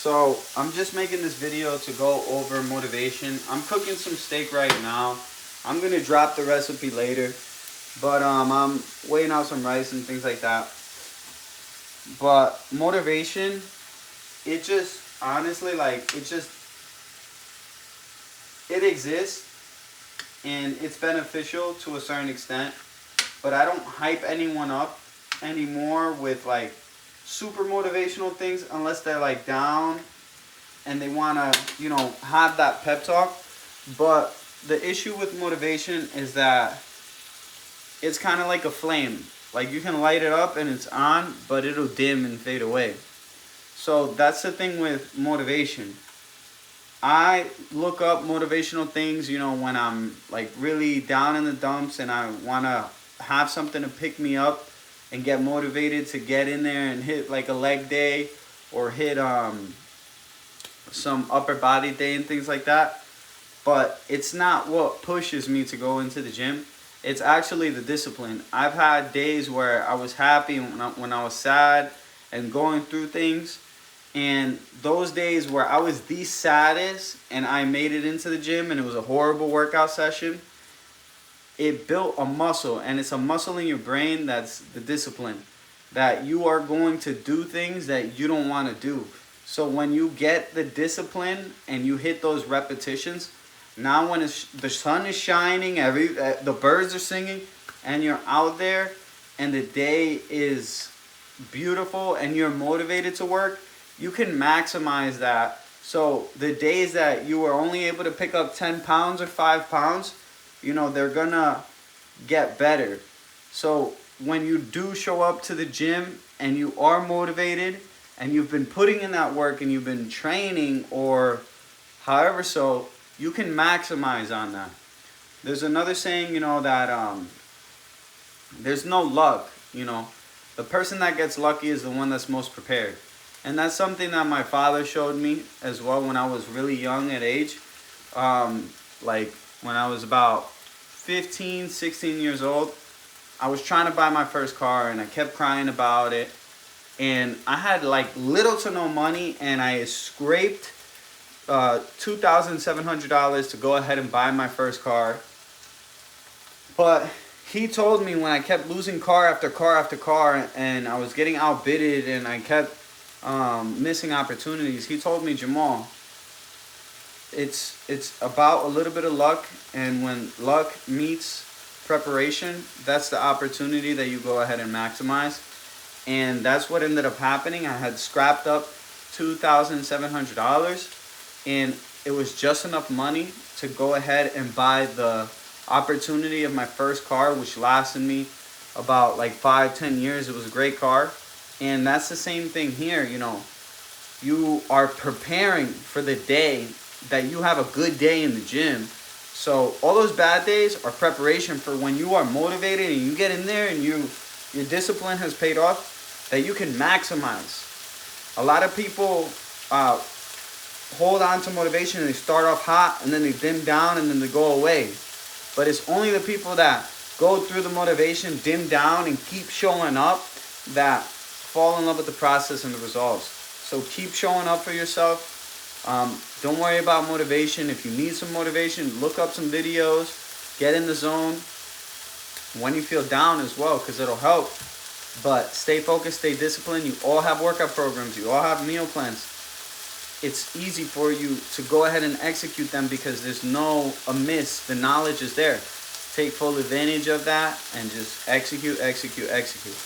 So I'm just making this video to go over motivation. I'm cooking some steak right now. I'm gonna drop the recipe later, but I'm weighing out some rice and things like that. But motivation, it just honestly it exists and it's beneficial to a certain extent. But I don't hype anyone up anymore with like super motivational things unless they're like down and they want to, have that pep talk. But the issue with motivation is that it's kind of like a flame. Like you can light it up and it's on, but it'll dim and fade away. So that's the thing with motivation. I look up motivational things, when I'm like really down in the dumps and I want to have something to pick me up and get motivated to get in there and hit like a leg day or hit some upper body day and things like that. But it's not what pushes me to go into the gym. It's actually the discipline. I've had days where I was happy when I was sad and going through things. And those days where I was the saddest and I made it into the gym and it was a horrible workout session, it built a muscle, and it's a muscle in your brain that's the discipline, that you are going to do things that you don't want to do. So when you get the discipline and you hit those repetitions, now when the sun is shining, the birds are singing, and you're out there and the day is beautiful and you're motivated to work, you can maximize that. So the days that you were only able to pick up 10 pounds or 5 pounds, they're gonna get better. So when you do show up to the gym and you are motivated and you've been putting in that work and you've been training or however, so you can maximize on that. There's another saying, that there's no luck. The person that gets lucky is the one that's most prepared. And that's something that my father showed me as well when I was really young at age. Like when I was about 15, 16 years old, I was trying to buy my first car and I kept crying about it. And I had like little to no money and I scraped $2,700 to go ahead and buy my first car. But he told me when I kept losing car after car after car and I was getting outbidded and I kept missing opportunities, he told me, Jamal, it's about a little bit of luck, and when luck meets preparation, that's the opportunity that you go ahead and maximize. And that's what ended up happening. I had scrapped up $2,700 and it was just enough money to go ahead and buy the opportunity of my first car, which lasted me about like 5-10 years. It was a great car. And that's the same thing here. You are preparing for the day that you have a good day in the gym. So all those bad days are preparation for when you are motivated and you get in there and your discipline has paid off, that you can maximize. A lot of people hold on to motivation and they start off hot and then they dim down and then they go away. But it's only the people that go through the motivation, dim down, and keep showing up that fall in love with the process and the results. So keep showing up for yourself. Don't worry about motivation. If you need some motivation, look up some videos, get in the zone when you feel down as well, because it'll help. But stay focused, stay disciplined. You all have workout programs, you all have meal plans. It's easy for you to go ahead and execute them because there's no amiss. The knowledge is there. Take full advantage of that and just execute, execute, execute.